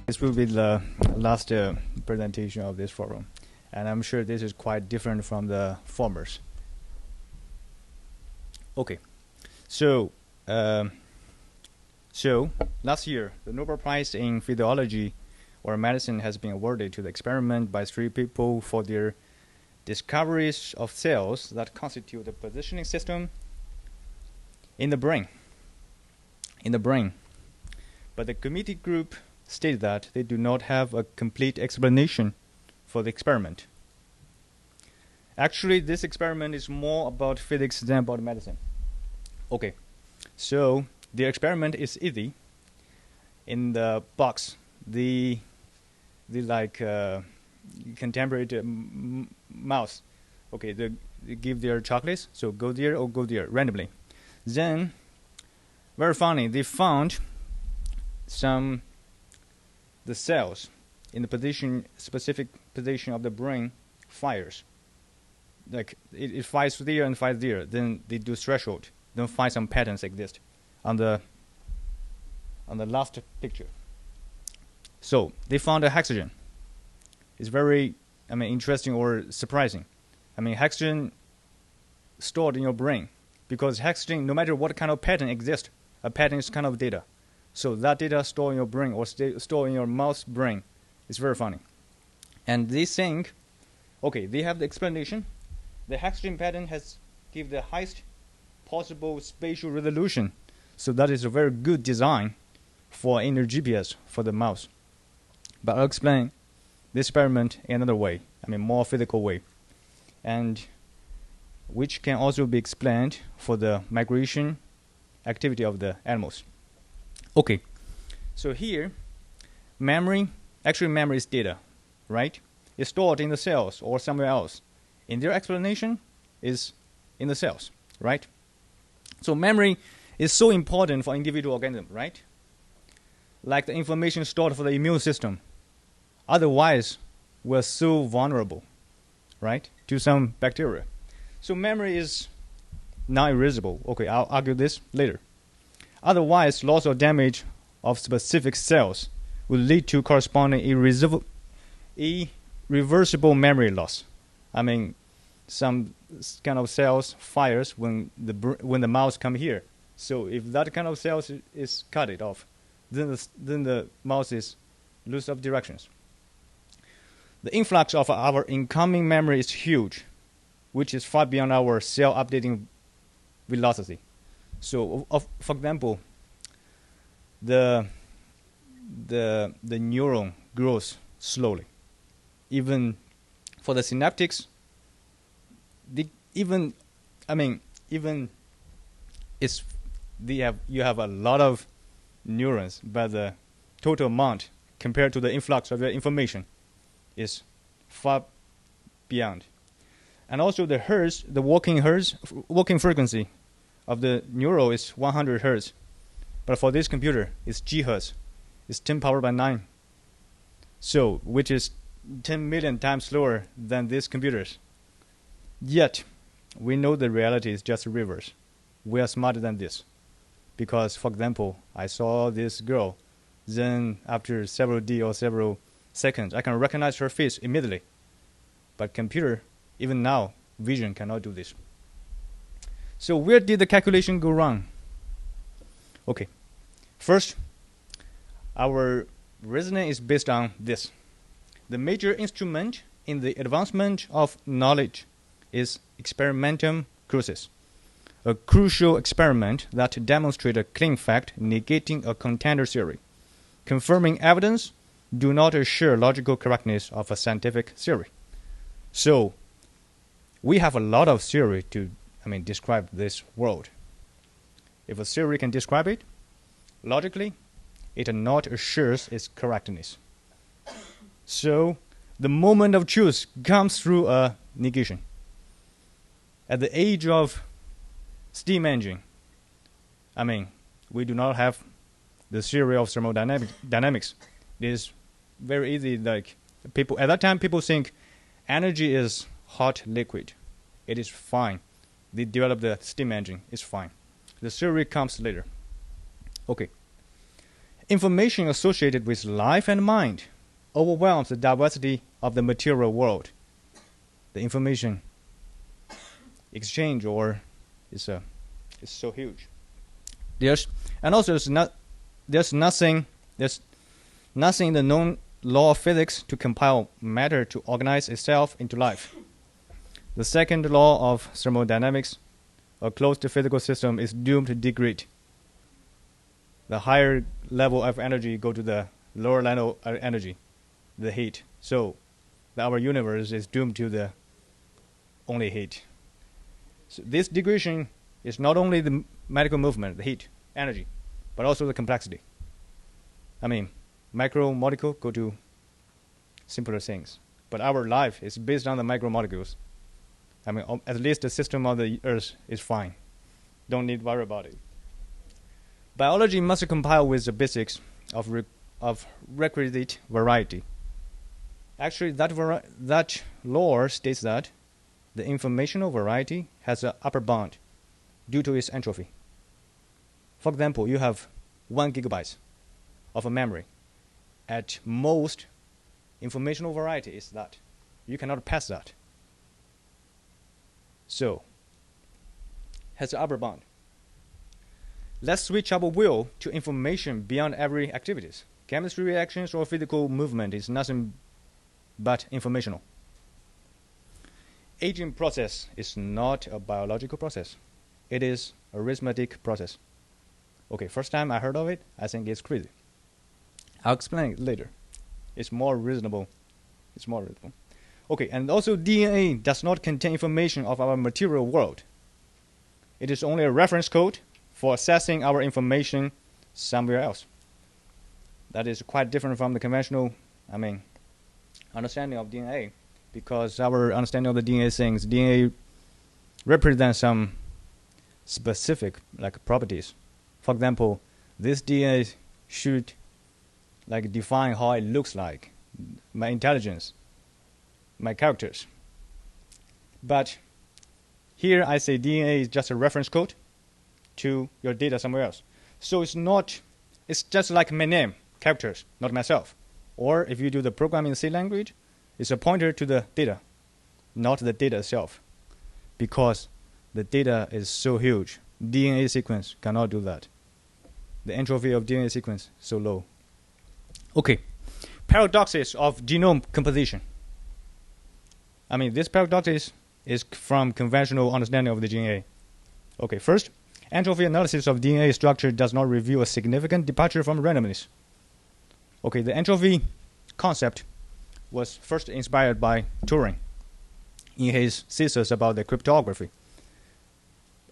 This will be the last presentation of this forum, and I'm sure this is quite different from the formers. Okay, so last year the Nobel Prize in Physiology or Medicine has been awarded to the experiment by 3 people for their discoveries of cells that constitute the positioning system in the brain. But the committee group stated that they do not have a complete explanation for the experiment. Actually, this experiment is more about physics than about medicine. Okay, so the experiment is easy. In the box, the contemporary mouse, okay, they give their chocolates, so go there or go there randomly. Then, very funny, they found the cells in the specific position of the brain fires. Like it fires there and fires there. Then they do threshold. Then find some patterns exist on the last picture. So they found a hexagon. It's very, interesting or surprising. Hexagon stored in your brain, because hexagon, no matter what kind of pattern exists, a pattern is kind of data. So that data stored in your brain or stored in your mouse brain is very funny. And they think, okay, they have the explanation. The hexagon pattern has give the highest possible spatial resolution. So that is a very good design for inner GPS for the mouse. But I'll explain this experiment in another way, more physical way, and which can also be explained for the migration activity of the animals. Okay, so here, memory is data, right? It's stored in the cells or somewhere else. And their explanation is in the cells, right? So memory is so important for individual organism, right? Like the information stored for the immune system. Otherwise, we're so vulnerable, right, to some bacteria. So memory is non-erasable. Okay, I'll argue this later. Otherwise, loss or damage of specific cells will lead to corresponding irreversible memory loss. Some kind of cells fires when the mouse come here. So if that kind of cells is cut it off, then the mouse is lose of directions. The influx of our incoming memory is huge, which is far beyond our cell updating velocity. So, for example, the neuron grows slowly. Even for the synaptics, you have a lot of neurons, but the total amount compared to the influx of the information is far beyond. And also the hertz, the working frequency of the neural is 100 hertz. But for this computer, it's gigahertz. It's 10 power by 9. So, which is 10 million times slower than these computers. Yet, we know the reality is just reverse. We are smarter than this. Because, for example, I saw this girl, then after several days or several seconds, I can recognize her face immediately. But computer, even now, vision cannot do this. So where did the calculation go wrong? Okay, first, our reasoning is based on this. The major instrument in the advancement of knowledge is experimentum crucis, a crucial experiment that demonstrates a clean fact negating a contender theory. Confirming evidence do not assure logical correctness of a scientific theory. So, we have a lot of theory to describe this world. If a theory can describe it, logically, it not assures its correctness. So, the moment of truth comes through a negation. At the age of steam engine, we do not have the theory of thermodynamics. It is very easy. Like at that time, people think energy is hot liquid. It is fine. They develop the steam engine. It's fine. The theory comes later. Okay. information associated with life and mind overwhelms the diversity of the material world. The information exchange is so huge. There's nothing in the known law of physics to compile matter to organize itself into life. The second law of thermodynamics, a closed physical system is doomed to degrade. The higher level of energy go to the lower level of energy, the heat. So our universe is doomed to the only heat. So this degradation is not only the medical movement, the heat, energy, but also the complexity. I mean, macromolecule go to simpler things. But our life is based on the macromolecules. I mean, at least the system of the Earth is fine. Don't need to worry about it. Biology must compile with the basics of requisite variety. Actually, that law states that the informational variety has an upper bound due to its entropy. For example, you have 1 gigabyte of a memory. At most, informational variety is that. You cannot pass that. So, has an upper bound. Let's switch our will to information beyond every activities. Chemistry reactions or physical movement is nothing but informational. Aging process is not a biological process. It is a arithmetic process. Okay, first time I heard of it, I think it's crazy. I'll explain it later. It's more reasonable. Okay, and also DNA does not contain information of our material world. It is only a reference code for accessing our information somewhere else. That is quite different from the conventional, understanding of DNA, because our understanding of the DNA things, DNA represents some specific properties. For example, this DNA should define how it looks like, my intelligence, my characters. But here I say DNA is just a reference code to your data somewhere else. So it's just like my name, characters, not myself. Or if you do the programming in C language, it's a pointer to the data, not the data itself. Because the data is so huge, DNA sequence cannot do that. The entropy of DNA sequence so low. Okay, paradoxes of genome composition. This paradox is from conventional understanding of the DNA. Okay, first, entropy analysis of DNA structure does not reveal a significant departure from randomness. Okay, the entropy concept was first inspired by Turing in his thesis about the cryptography.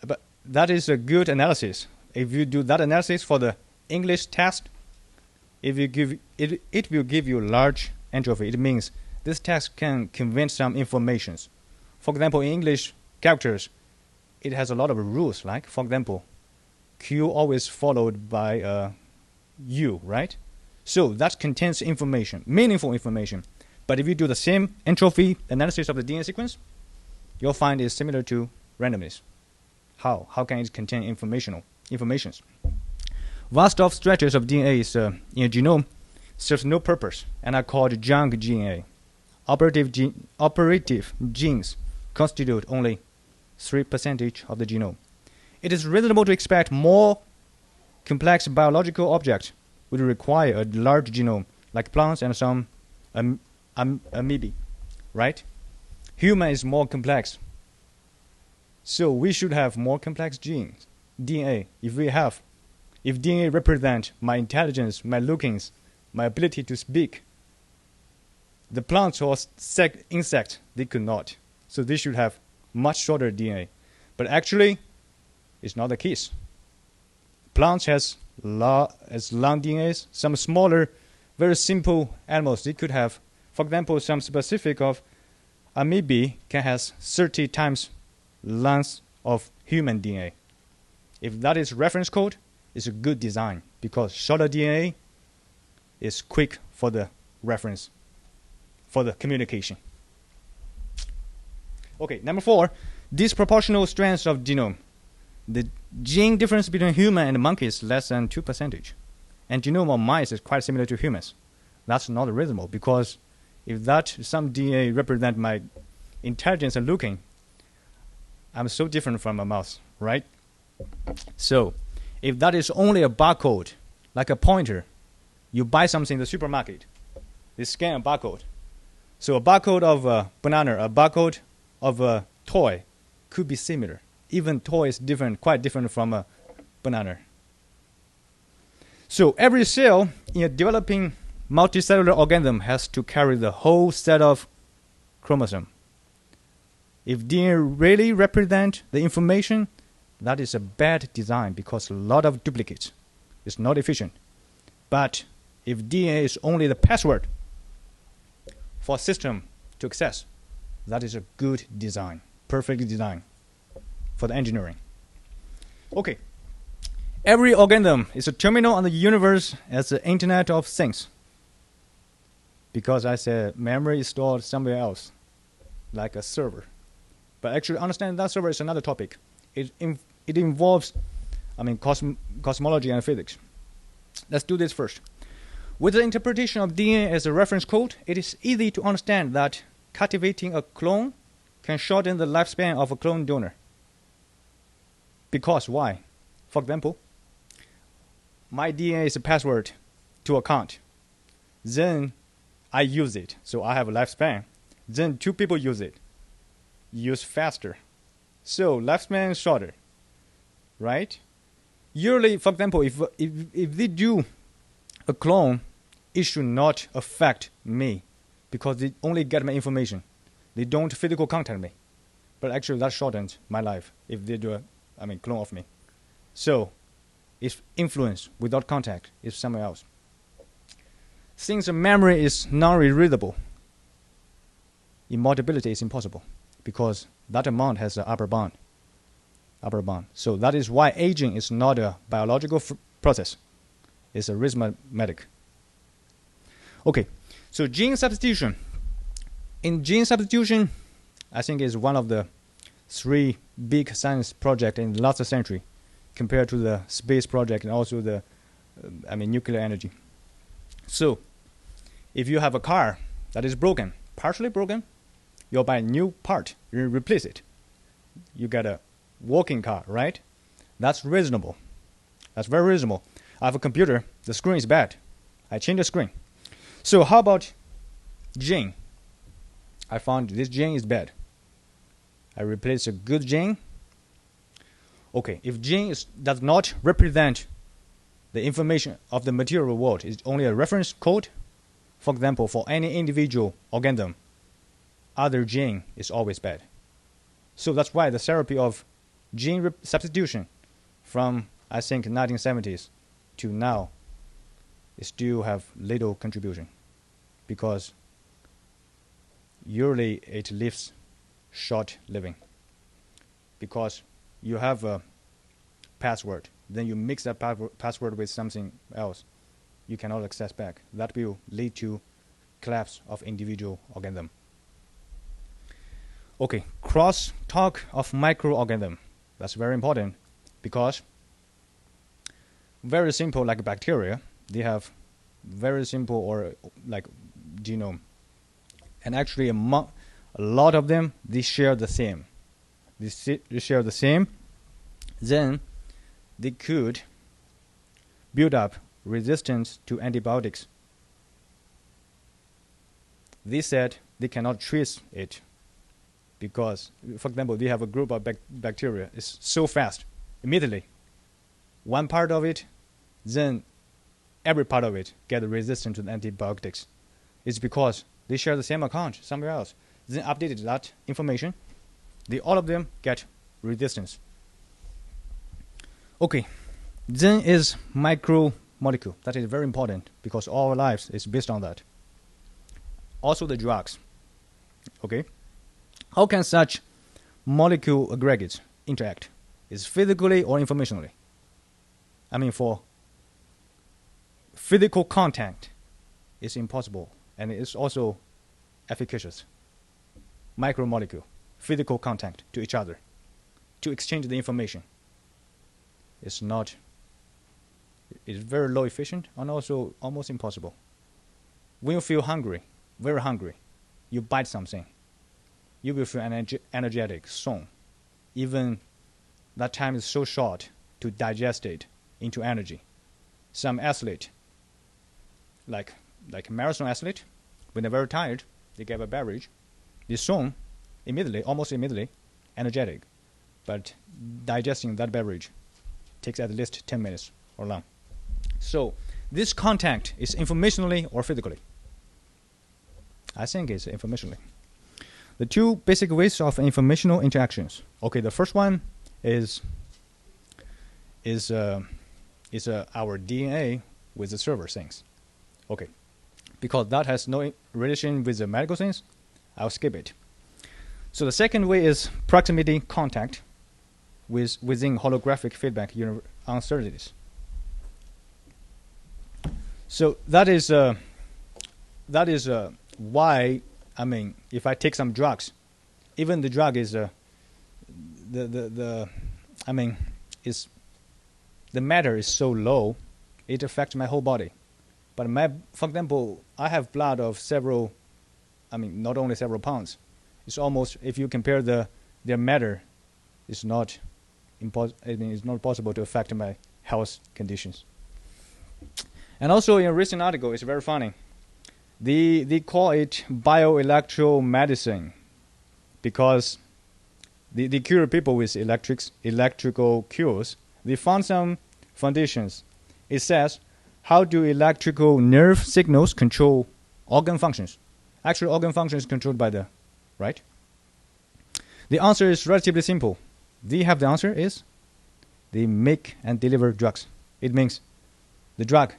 But that is a good analysis. If you do that analysis for the English test, it will give you large entropy. It means this text can convey some informations. For example, in English characters, it has a lot of rules. Like, for example, Q always followed by U, right? So that contains information, meaningful information. But if you do the same entropy analysis of the DNA sequence, you'll find it's similar to randomness. How? How can it contain informations? Vast of stretches of DNA is, in a genome serves no purpose and are called junk DNA. Operative genes constitute only 3% of the genome. It is reasonable to expect more complex biological objects would require a large genome, like plants and some amoebae, right? Human is more complex. So we should have more complex genes, DNA. If DNA represents my intelligence, my lookings, my ability to speak, the plants or insects, they could not. So they should have much shorter DNA. But actually, it's not the case. Plants has long DNAs. Some smaller, very simple animals, they could have, for example, some specific of amoebae can have 30 times length of human DNA. If that is reference code, it's a good design because shorter DNA is quick for the reference, for the communication. Okay, number 4, disproportional strength of genome. The gene difference between human and monkey is less than 2%. and genome of mice is quite similar to humans. That's not reasonable, because if that some DNA represent my intelligence and looking, I'm so different from a mouse, right? So if that is only a barcode, like a pointer, you buy something in the supermarket, they scan a barcode. So a barcode of a banana, a barcode of a toy could be similar. Even toy is different, quite different from a banana. So every cell in a developing multicellular organism has to carry the whole set of chromosomes. If DNA really represents the information, that is a bad design because a lot of duplicates. It's not efficient. But if DNA is only the password for a system to access, that is a good design, perfect design for the engineering. Okay. Every organism is a terminal on the universe as the Internet of Things. Because I said memory is stored somewhere else, like a server. But actually understanding that server is another topic. It involves, cosmology and physics. Let's do this first. With the interpretation of DNA as a reference code, it is easy to understand that cultivating a clone can shorten the lifespan of a clone donor. Because why? For example, my DNA is a password to account. Then I use it, so I have a lifespan. Then two people use it. Use faster. So lifespan is shorter. Right? Usually, for example, if they do a clone, it should not affect me because they only get my information. They don't physical contact me. But actually that shortens my life if they do a clone of me. So its influence without contact is somewhere else. Since the memory is non-rereadable, immutability is impossible because that amount has an upper bound. So that is why aging is not a biological process. It's a arithmetic. Okay, so gene substitution. In gene substitution, I think is one of the 3 big science projects in the last century compared to the space project and also the nuclear energy. So if you have a car that is broken, partially broken, you'll buy a new part, you replace it. You get a working car, right? That's reasonable. That's very reasonable. I have a computer, the screen is bad. I change the screen. So how about gene? I found this gene is bad. I replace a good gene. Okay, if gene does not represent the information of the material world, it's only a reference code. For example, for any individual organism, other gene is always bad. So that's why the therapy of gene substitution from, I think, 1970s to now, it still have little contribution because usually it lives short living because you have a password, then you mix that password with something else, you cannot access back. That will lead to collapse of individual organism. Okay, crosstalk of microorganism. That's very important because very simple like bacteria, they have very simple or like genome. And actually a lot of them, they share the same. They share the same. Then they could build up resistance to antibiotics. They said they cannot trace it because, for example, they have a group of bacteria. It's so fast, immediately. One part of it, then every part of it get resistant to the antibiotics. It's because they share the same account somewhere else. Then updated that information, all of them get resistance. Okay, then is micromolecule. That is very important because all our lives is based on that. Also the drugs. Okay, how can such molecule aggregates interact? Is physically or informationally? For physical contact, it's impossible and it's also efficacious. Micromolecule, physical contact to each other, to exchange the information. It's not It's very low efficient and also almost impossible. When you feel hungry, very hungry, you bite something, you will feel energetic soon. Even that time is so short to digest it into energy. Some athlete, like a marathon athlete, when they're very tired, they get a beverage. They soon, almost immediately, energetic. But digesting that beverage takes at least 10 minutes or long. So this contact is informationally or physically? I think it's informationally. The two basic ways of informational interactions. Okay, the first one is our DNA with the server things. Okay, because that has no relation with the medical things, I'll skip it. So the second way is proximity contact within holographic feedback uncertainties. So that is why, I mean, if I take some drugs, even the drug is the matter is so low, it affects my whole body. But for example, I have blood of several, not only several pounds. It's almost, if you compare their matter, it's not it's not possible to affect my health conditions. And also in a recent article, it's very funny. They call it bioelectromedicine because they cure people with electrical cures. They found some foundations. It says, how do electrical nerve signals control organ functions? Actually, organ function is controlled by the, right? The answer is relatively simple. The answer is they make and deliver drugs. It means the drug,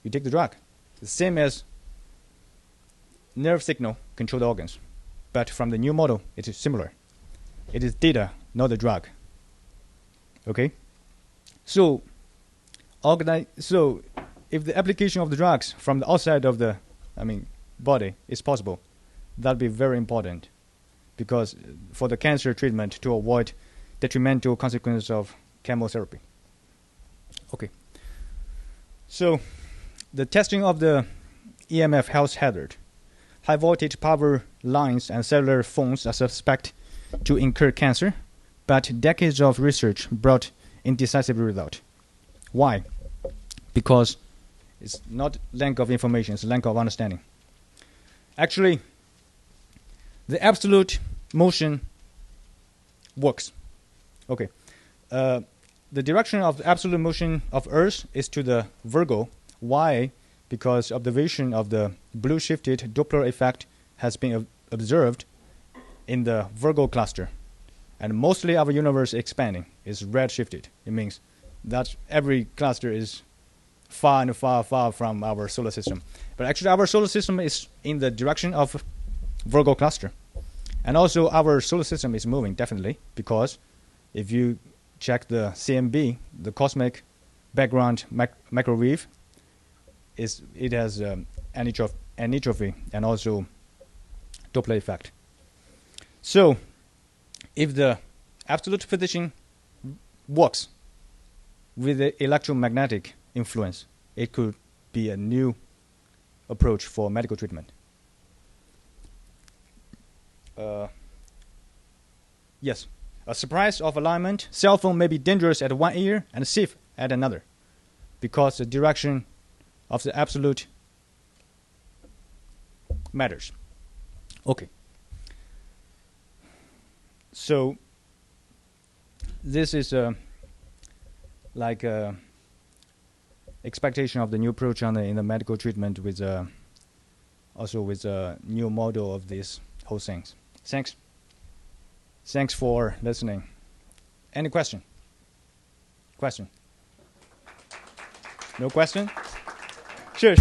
you take the drug, the same as nerve signal control the organs. But from the new model, it is similar. It is data, not the drug. Okay? So if the application of the drugs from the outside of the body is possible, that'd be very important, because for the cancer treatment to avoid detrimental consequences of chemotherapy. Okay. So the testing of the EMF health hazard. High voltage power lines and cellular phones are suspect to incur cancer, but decades of research brought indecisive result. Why? Because it's not lack of information, it's lack of understanding. Actually, the absolute motion works. Okay. The direction of the absolute motion of Earth is to the Virgo. Why? Because observation of the blue-shifted Doppler effect has been observed in the Virgo cluster. And mostly our universe expanding is red-shifted. It means that every cluster is far and far, far from our solar system. But actually our solar system is in the direction of Virgo cluster. And also our solar system is moving, definitely, because if you check the CMB, the cosmic background microwave, it has anisotropy and also Doppler effect. So if the absolute position works with the electromagnetic influence, it could be a new approach for medical treatment. Yes, a surprise of alignment. Cell phone may be dangerous at one ear and safe at another, because the direction of the absolute matters. Okay. So this is like a expectation of the new approach in the medical treatment with also with a new model of these whole things. Thanks for listening. Any question? No question? Sure.